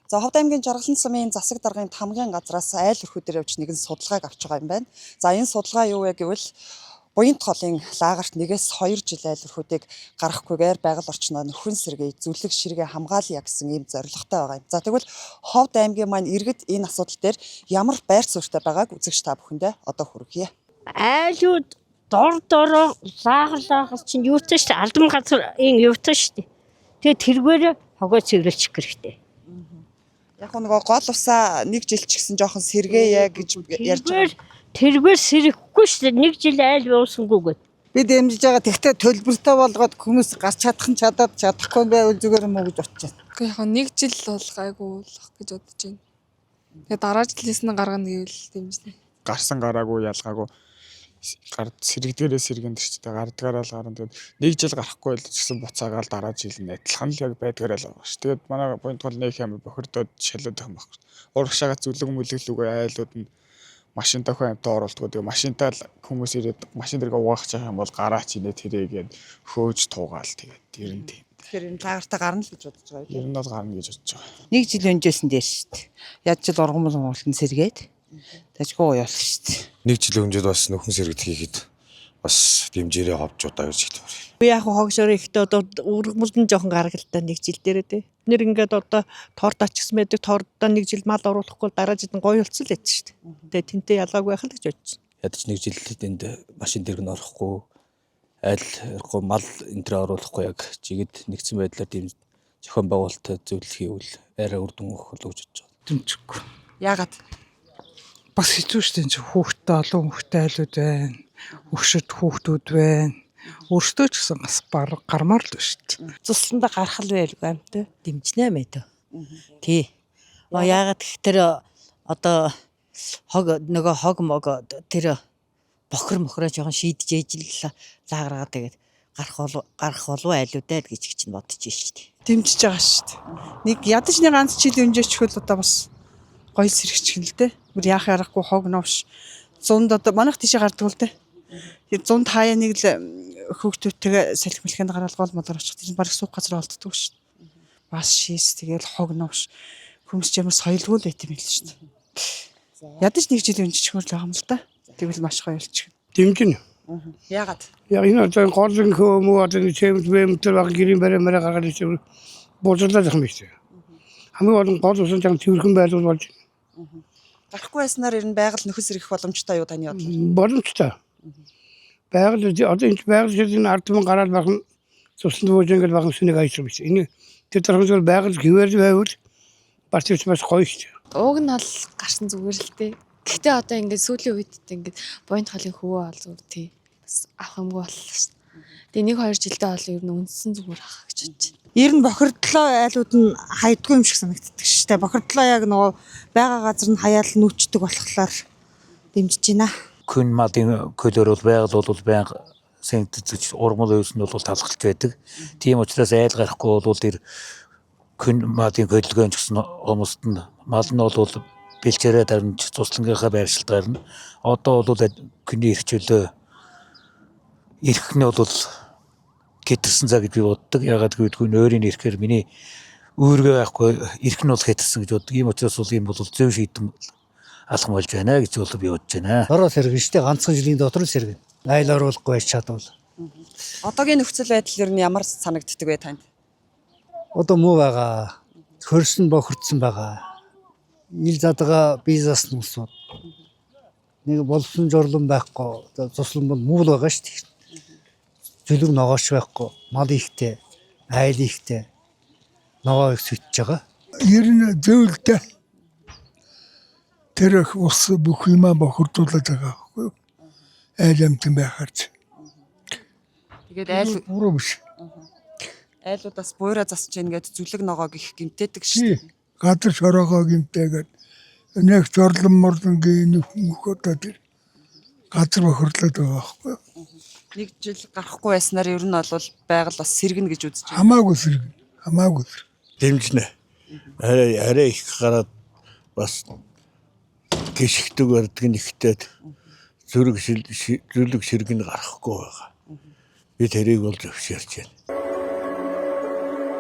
За Ховд аймгийн Жаргалан сумын засаг даргын тамгын газраас айл өрхөдөр явж нэгэн судалгааг авч байгаа юм байна. За энэ судалгаа юу вэ гэвэл буянт голын лагерт 1-2 жил айл өрхөдийг гаргахгүйгээр байгаль орчноо нөхөн сэргээ зүлэг ширгээ хамгаалъя гэсэн ийм зорилготой байгаа юм. За тэгвэл Ховд аймгийн маань иргэд энэ асуудал дээр ямар байр суурьтай байгааг үзэгч та бүхэндээ одоо хүргье. Айлууд дор лагер чинь юутай шүү дээ. Алдан газрын юутай шүү дээ. Тэгээ тэргээр хогоо цэвэрлэх хэрэгтэй. Яг нөгөө гол усаа 1 жил ч гэсэн жоохон сэргээе гэж ярьж байгаа. Тэргээр сэрэхгүй шүү дээ. 1 жил айл уусангүйгээд. Би дэмжиж байгаа. Тэгтээ төлбөртэй болгоод хүмүүс гарч чадахгүй байвал зүгээр юм уу гэж бодож байна. Гэхдээ яг 1 жил бол гайгүй болох гэж бодож байна. Тэгээ дараа жилээс нь гаргана гэвэл дэмжнэ. Гарсан гараагүй ялгаагүй сэрэгдгээрээ сэргэн төрчтэй гардгаараа л гарна. Тэгээд 1 жил гарахгүй л гэсэн буцаагаал дараа жил нь адилхан л яг байдгаараа л байгаа ш. Тэгээд манай буянт гол нэг юм бохирдоод шалаад байгаа юм байна. Урагшаага зүлэг мүлэглүүгээ айлууд нь машин тохио амтаа оруулдаг. Тэгээд машинтаа л хүмүүс ирээд машин дэргээ угаах чах юм бол гараач инээ тэрээгээд хөөж туугаал тэгээд ер нь тийм. Тэгэхээр энэ лагертаа гарна л гэж бодож байгаа юм. Ер нь бол гарна гэж бодож байгаа. 1 жил өнжөөсөн дээр шүү дээ. Яаж ч ургамлын сэргээд тажгүй явах шүү дээ. 1 жил өнжөөд бас нөхөн сэрэгт хийхэд бас дэмжээрээ ховж удаа гэж хэлдэг. Би яг хогшоор ихтэй одоо ургамлын жоохон гаргалтай 1 жил дээрээ тий. Нэр ингээд одоо торт ачсан байдаг. Тортоо 1 жил мал оруулахгүй дараа жил гоё болцсон л байд шүү дээ. Тэгээ тэнтэй ялгаагүй байх л гэж бодсон. Ядаж 1 жил энд машин дэрг нь орохгүй айл орохгүй мал энэ төр оруулахгүй яг жигэд нэгдсэн байдлаар тийм зохион байгуулалт зөвлөх хийвэл арай үр дүн өгөх болов гэж бодож байгаа. Дэмжихгүй. Яагаад? Бас хэцүү шүү дээ. Хүүхдтэй олон хүүхдтэй айлууд байна. Өгшөд хүүхдүүд байна. Өөртөө ч гэсэн бас гармаар л шүү дээ. Цусланда гарах л байлгүй амтай. Дэмжнэ мэтэ. Тий. Яагаад гэхээр одоо нөгөө хог мог тэр бохор мохроо жоохон шийдэж ээжл лаграа тэгээд гарах болов айлуудаа л гэж чинь бодож шүү дээ. Дэмжиж байгаа шүү дээ. Нэг ядаж нэг ганц жил өнжөөчхөл одоо бас гоё сэрэгч хэл дээ. Бүр яах ярахгүй хог новш 100 одоо манайх тийшээ гардаг л дээ. Тэр 100 хаяа нэг л хөөгтүүдтэйгээ салхи мэлхэнд гараад гол молоор очих. Тэр баг суух газар олддог шүү дээ. Бас шийс тэгэл хог новш хүмүүс ч ямар соёлгүй л байт юм л шүү дээ. Ядаж 1 жил өнжчихөр л байгаа юм л да. Тэгвэл маш гоё болчих. Дэмжинэ. Яагаад? Яг энэ одоо голын хөөмөө одоо чимд бэмтэр баг гэрийн баримаараа гаргаад ирсэн буудлаа зах юм биш. Хамгийн гол усан жан тэрхэн байлуул болж Гарахгүй байснаар ер нь байгаль нөхөс сэргэх боломжтой юу таны бодлоор? боломжтой. Байгаль одоо энэ байгаль энэ ард түмэн гараад бахан цусланд бууж ингээд бахан сүнийг айсан биш. Энэ тэр төрхөөр байгаль хിവэр байвал бас гоё шүү. Ууг нь бол гарсан зүгээр л дээ. Гэхдээ одоо ингээд сүүлийн үед ингээд буянт голын хөвөө ол зүгээр тий. Бас авах юмгүй боллоо шүү. Тэгээ 1-2 жилдээ бол ер нь үндсэн зүгээр авах гэж бодож байна. Ер нь бохирдлоо айлууд нь хайдгүй юм шиг санагддаг шүү дээ. Бохирдлоо яг нөгөө байгаа газар нь хаяал нүүчдэг болохоор дэмжиж байна. Күн малын көлөөр бол байгаль бол байнга сэнтэж урмал өснө бол талхалж байдаг. Тийм учраас айл гарахгүй бол тэр күн малын хөдөлгөөн ч гэсэн хүмүүст нь мал нь бол бэлчээрээ дарамж туслангийнхаа байршилтаар нь одоо бол күний эрхчлөө эрх нь бол хэтэрсэн цаг гэж би боддог. Ягаад гэвэл хүн өөрийн эрхээр миний өөргөө байхгүй эрх нь бол хэтэрсэн гэж боддог. Ийм учраас бол ийм бол зөв шийдэн алхам болж байна гэж бол би бодож байна. Ороо сэргэн штэ ганцхан жилийн дотор л сэргэн. Айл оруулахгүй байж чадвал. Одоогийн нөхцөл байдал ер нь ямар санагддаг вэ танд? Одоо муу байгаа. Хөрсөн бохирдсан байгаа. Ил задгаа бизнес нусууд. Нэг болсон жорлон байхгүй. Туслан бол муу л байгаа штэ. Зүлэг ногооч байхгүй. Мал ихтэй, айл ихтэй. Ногоо их сүтж байгаа. Ер нь зөвлөлтэй. Тэр их ус бүх юмаа бохирдуулаад байгаа байхгүй юу? Айл амтан байхаарч. Тэгээд айл буруу биш. Айлуудаас буйраа засаж ингээд зүлэг ногоог их гимтээдэг шүү дээ. Гадар шороогоо гимтээгээд нэг жорлон морлонгийн нөхөдөө тэр газар бохирлоод байгаа байхгүй юу? 1 жил гарахгүй байснаар ер нь бол байгаль бас сэргэнэ гэж үзэж байна. Хамаагүй сэргэн. Хамаагүй. Дэмжнэ. Арай их гараад бас гიშгдэг бардаг нэгтэй зүрэг ширгэн гарахгүй байгаа. Би тэрийг бол зөвшөөрч байна.